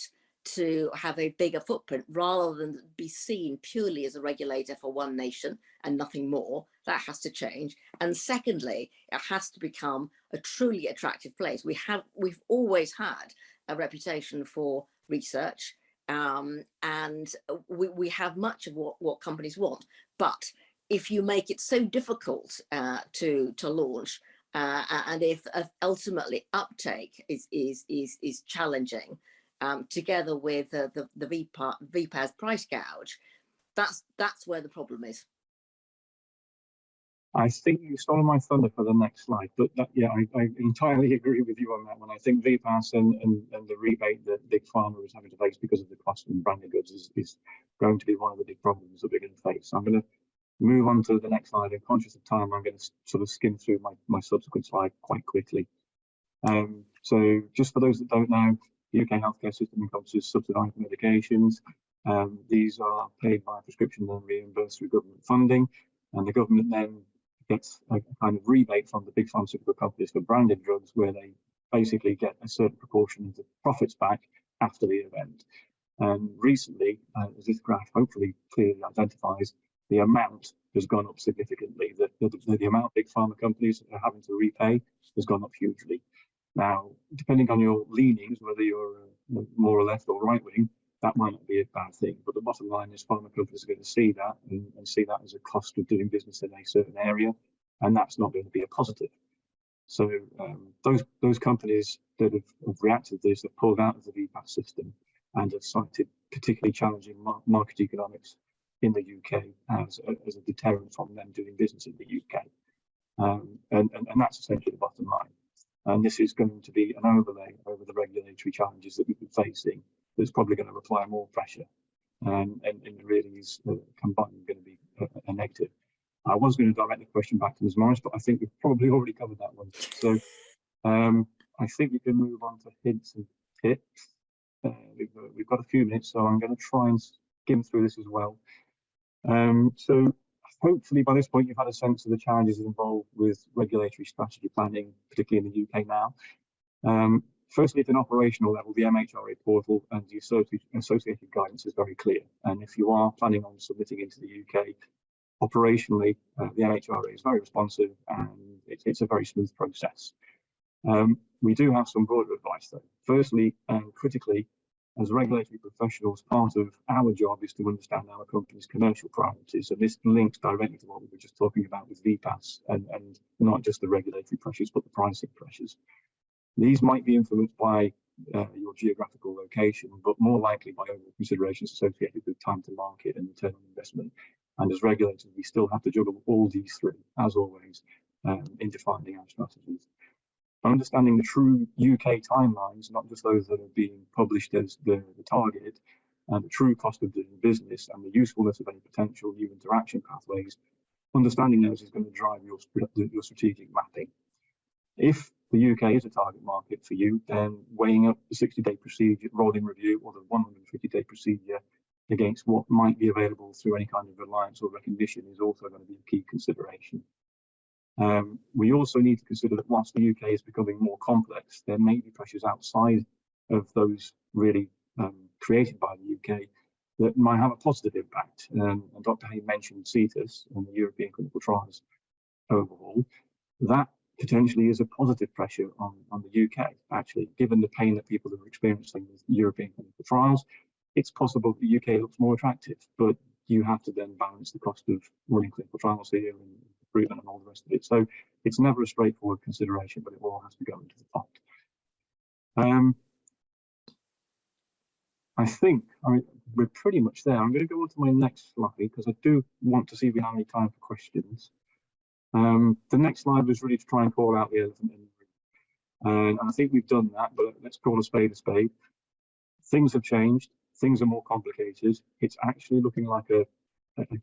to have a bigger footprint rather than be seen purely as a regulator for one nation and nothing more. That has to change. And secondly, it has to become a truly attractive place. We've always had a reputation for research, and we have much of what companies want, but if you make it so difficult to launch, and if ultimately uptake is challenging, together with the VPAS price gouge, that's where the problem is. I think you stole my thunder for the next slide, but yeah, I entirely agree with you on that one. I think VPAS and the rebate that Big Pharma is having to face because of the cost of branded goods is going to be one of the big problems that we're going to face. So I'm going to move on to the next slide, and conscious of time, I'm going to sort of skim through my subsequent slide quite quickly. So just for those that don't know, the UK healthcare system encompasses subsidised medications. These are paid by prescription and reimbursed through government funding, and the government then gets a kind of rebate from the big pharmaceutical companies for branded drugs, where they basically get a certain proportion of the profits back after the event. And recently, as this graph hopefully clearly identifies, the amount has gone up significantly. The amount big pharma companies are having to repay has gone up hugely. Now, depending on your leanings, whether you're more or left or right wing, that might not be a bad thing. But the bottom line is pharma companies are going to see that and see that as a cost of doing business in a certain area, and that's not going to be a positive. So those companies that have reacted to this have pulled out of the VPAS system and have cited particularly challenging market economics in the UK as a deterrent from them doing business in the UK. And that's essentially the bottom line. And this is going to be an overlay over the regulatory challenges that we've been facing that's probably going to require more pressure. And really is combined going to be a negative. I was going to direct the question back to Ms. Morris, but I think we've probably already covered that one. So I think we can move on to hints and tips. We've got a few minutes, so I'm going to try and skim through this as well. So hopefully by this point you've had a sense of the challenges involved with regulatory strategy planning, particularly in the UK now. Firstly, at an operational level, the MHRA portal and the associated guidance is very clear. And if you are planning on submitting into the UK, operationally, the MHRA is very responsive and it's a very smooth process. We do have some broader advice though. Firstly, and critically, as regulatory professionals, part of our job is to understand our company's commercial priorities. And this links directly to what we were just talking about with VPAS and not just the regulatory pressures, but the pricing pressures. These might be influenced by your geographical location, but more likely by overall considerations associated with time to market and return on investment. And as regulators, we still have to juggle all these three, as always, in defining our strategies. Understanding the true UK timelines, not just those that are being published as the target, and the true cost of doing business and the usefulness of any potential new interaction pathways, understanding those is going to drive your strategic mapping. If the UK is a target market for you, then weighing up the 60-day procedure, rolling review, or the 150-day procedure against what might be available through any kind of alliance or recognition is also going to be a key consideration. We also need to consider that whilst the UK is becoming more complex, there may be pressures outside of those really created by the UK that might have a positive impact. And Dr. Hay mentioned CETUS and the European Clinical Trials overhaul. That potentially is a positive pressure on the UK, actually, given the pain that people are experiencing with European clinical trials. It's possible the UK looks more attractive, but you have to then balance the cost of running clinical trials here and recruitment and all the rest of it. So it's never a straightforward consideration, but it all has to go into the pot. I think we're pretty much there. I'm going to go on to my next slide because I do want to see if we have any time for questions. The next slide was really to try and call out the elephant in the room. And I think we've done that, but let's call a spade a spade. Things have changed. Things are more complicated. It's actually looking like a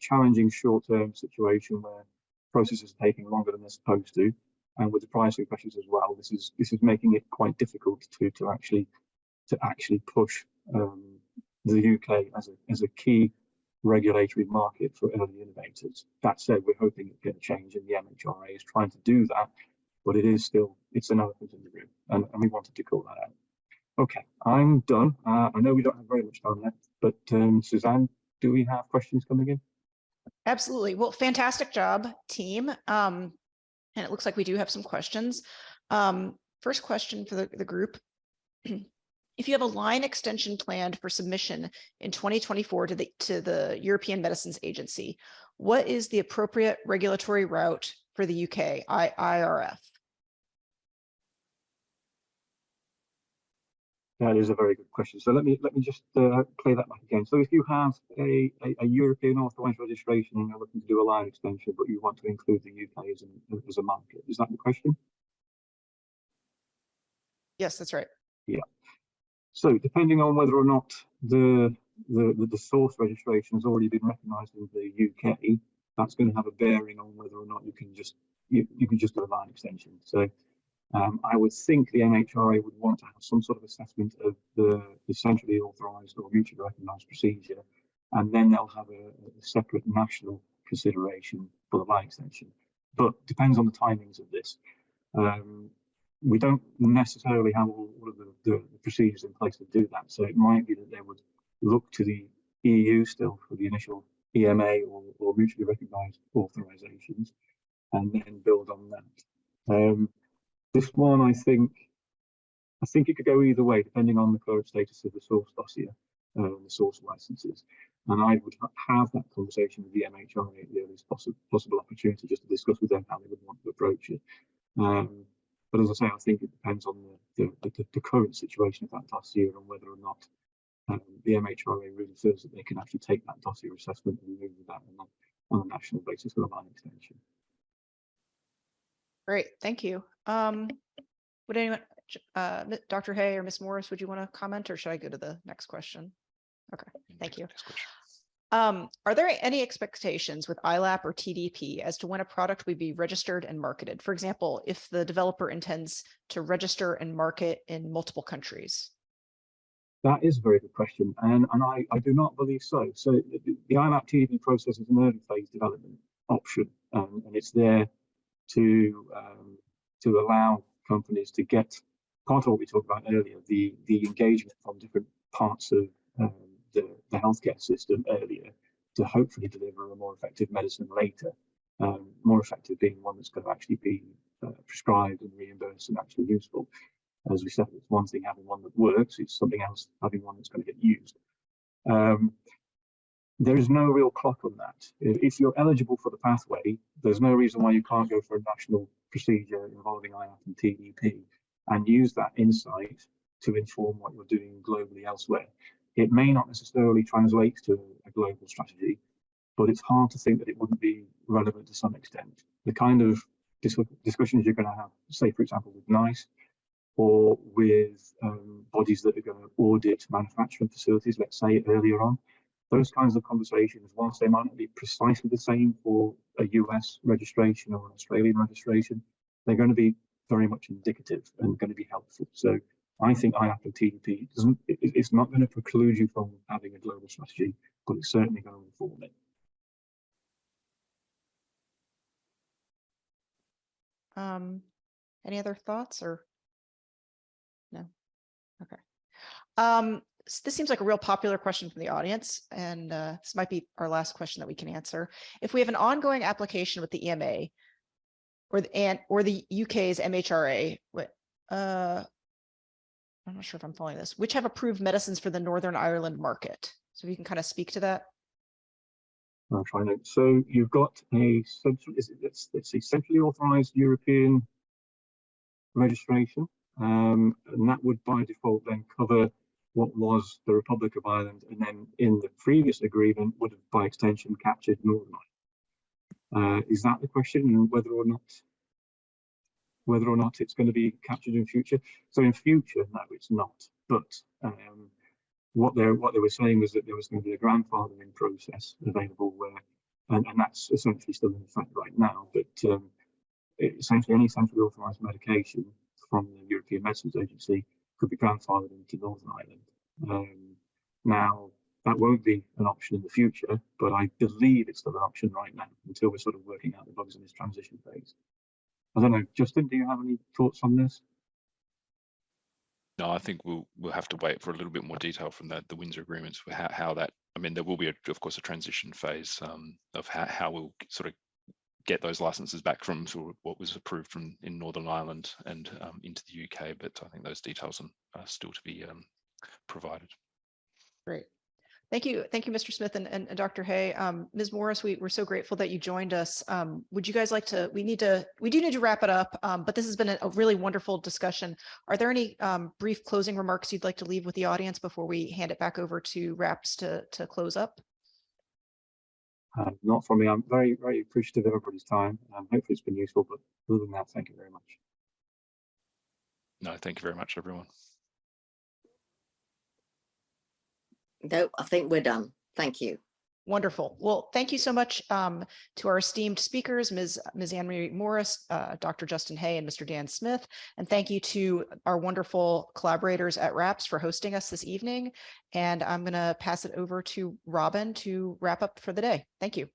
challenging short-term situation where processes are taking longer than they're supposed to, and with the pricing pressures as well. This is making it quite difficult to actually push the UK as a key regulatory market for early innovators. That said, we're hoping it's going to change, and the MHRA is trying to do that, but it's an elephant in the room, and we wanted to call that out. Okay, I'm done. I know we don't have very much time left, but Suzanne, do we have questions coming in? Absolutely. Well, fantastic job, team. And it looks like we do have some questions. First question for the group. If you have a line extension planned for submission in 2024 to the European Medicines Agency, What is the appropriate regulatory route for the UK, IRF? That is a very good question. So let me just play that back again. So if you have a European authorised registration and you're looking to do a line extension, but you want to include the UK as a market, is that the question? Yes, that's right. Yeah. So depending on whether or not the source registration has already been recognised in the UK, that's going to have a bearing on whether or not you can just do a line extension. So I would think the MHRA would want to have some sort of assessment of the centrally authorised or mutually recognised procedure, and then they'll have a separate national consideration for the line extension. But depends on the timings of this. We don't necessarily have all of the procedures in place to do that. So it might be that they would look to the EU still for the initial EMA or mutually recognised authorisations, and then build on that. This one, I think it could go either way, depending on the current status of the source dossier, the source licenses. And I would have that conversation with the MHRA at the earliest possible opportunity, just to discuss with them how they would want to approach it. But as I say, I think it depends on the current situation of that dossier and whether or not the MHRA really feels that they can actually take that dossier assessment and move that on a national basis for a line extension. Great, thank you. Would anyone, Dr. Hay or Ms. Morris, would you want to comment, or should I go to the next question? Okay, thank you. Are there any expectations with ILAP or TDP as to when a product will be registered and marketed? For example, if the developer intends to register and market in multiple countries? That is a very good question, and I do not believe so. So the ILAP TDP process is an early phase development option, and it's there to allow companies to get part of what we talked about earlier, the engagement from different parts of the healthcare system earlier, to hopefully deliver a more effective medicine later. More effective being one that's going to actually be prescribed and reimbursed and actually useful. As we said, it's one thing having one that works, it's something else having one that's going to get used. There is no real clock on that. If you're eligible for the pathway, there's no reason why you can't go for a national procedure involving ILAP and TDP and use that insight to inform what you're doing globally elsewhere. It may not necessarily translate to a global strategy, but it's hard to think that it wouldn't be relevant to some extent. The kind of discussions you're going to have, say, for example, with NICE or with bodies that are going to audit manufacturing facilities, let's say, earlier on, those kinds of conversations, whilst they might not be precisely the same for a US registration or an Australian registration, they're going to be very much indicative and going to be helpful. So I think ILAP and TDP it's not going to preclude you from having a global strategy, but it's certainly going to inform it. Any other thoughts or no? Okay. This seems like a real popular question from the audience, and this might be our last question that we can answer. If we have an ongoing application with the EMA or the UK's MHRA, I'm not sure if I'm following this, which have approved medicines for the Northern Ireland market. So if you can kind of speak to that. I'll try now. So you've got a centrally authorised European registration, and that would by default then cover what was the Republic of Ireland, and then in the previous agreement would have by extension captured Northern Ireland. Is that the question, and whether or not it's going to be captured in future? So in future, no, it's not. But what they were saying was that there was going to be a grandfathering process available where, and that's essentially still in effect right now. But essentially, any centrally authorised medication from the European Medicines Agency could be grandfathered into Northern Ireland. Now, that won't be an option in the future, but I believe it's still an option right now until we're sort of working out the bugs in this transition phase. I don't know, Justin, do you have any thoughts on this? No, I think we'll have to wait for a little bit more detail from the Windsor agreements for how that. I mean, there will be, of course, a transition phase of how we'll sort of get those licenses back from sort of what was approved from in Northern Ireland and into the UK. But I think those details are still to be provided. Great. Thank you, Mr. Smith and Dr. Hay. Ms. Morris, we're so grateful that you joined us. Would you guys like to? We do need to wrap it up, but this has been a really wonderful discussion. Are there any brief closing remarks you'd like to leave with the audience before we hand it back over to RAPS to close up? Not from me. I'm very, very appreciative of everybody's time. Hopefully it's been useful, but other than that, thank you very much. No, thank you very much, everyone. No, I think we're done. Thank you. Wonderful. Well, thank you so much to our esteemed speakers, Ms. Anne-Marie Morris, Dr. Justin Hay, and Mr. Dan Smith. And thank you to our wonderful collaborators at RAPS for hosting us this evening. And I'm going to pass it over to Robin to wrap up for the day. Thank you.